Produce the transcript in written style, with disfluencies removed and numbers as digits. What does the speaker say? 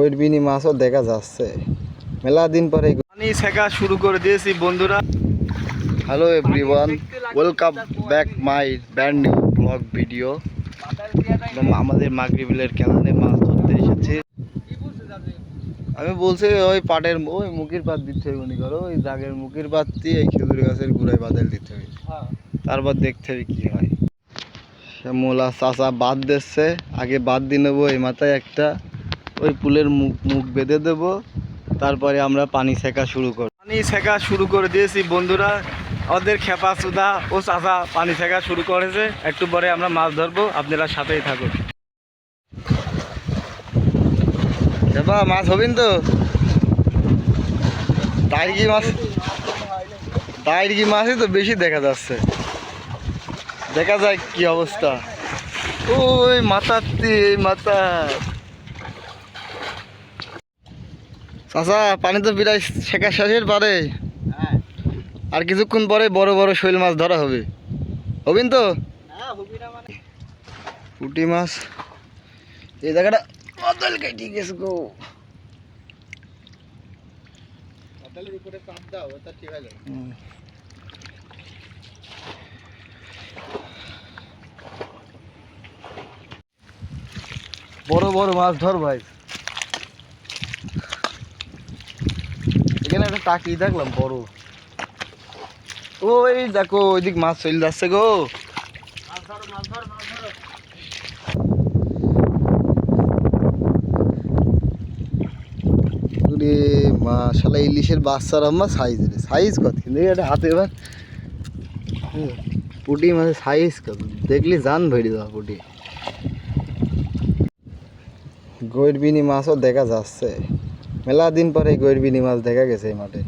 গৈরবিনি মাছও দেখা যাচ্ছে মেলা দিন পরে পানি ছেঁকা শুরু করে দিয়েছি বন্ধুরা। Hello everyone, welcome back my brand new blog video. আমাদের মাগরিবিলের কেনালে মাছ ধরতে এসেছি। আমি বলছি ওই পাটের ওই মুখির পাত দিতে হবে, মনে করো ওই দাগের মুখির পাত দিয়ে এই খেজুর গাছের গুঁড়ায় বাদাল দিতে হবে, তারপর দেখতে হবে কি হয়। শ্যামলা চাষা বাদ দিচ্ছে, আগে বাদ দিয়ে নেবো এই মাথায় একটা, ওই পুলের মুখ বেঁধে দেবো, তারপরে আমরা পানি ছেঁকা শুরু করে দিয়েছি বন্ধুরা। ওদের খেপা সুদা ও চাষা পানি ছেঁকা শুরু করেছে, একটু পরে আমরা মাছ ধরবো, আপনারা সাথেই থাকুন। খেপা মাছ হবেন তো? টাইরকি মাছই তো বেশি দেখা যাচ্ছে, দেখা যায় কি অবস্থা। ওই মাথার মাথা চাচা, পানি তো বিরাট ছেঁকা শেষের পারে, আর কিছুক্ষণ পরে বড় বড় শৈল মাছ ধরা হবে, হবেন তো? পুঁটি মাছ এই জায়গাটা বাদল কেটে গেছে গো। বড় বড় মাছ ধর ভাই, এখানে একটা টাকি দেখলাম বড়। ওই দেখো ওইদিক মাছ চলে যাচ্ছে গো। শালা ইলিশের বাচ্চার আম্মা সাইজ কত, কিন্তু এটা হাতে এবার পুঁটি মাছের সাইজ কত দেখলি জান ভেড়ে যাওয়া পুঁটি। গৈরবিনি মাছও দেখা যাচ্ছে, মেলা দিন পরে গৈরবিনি মাছ দেখা গেছে এই মাঠে।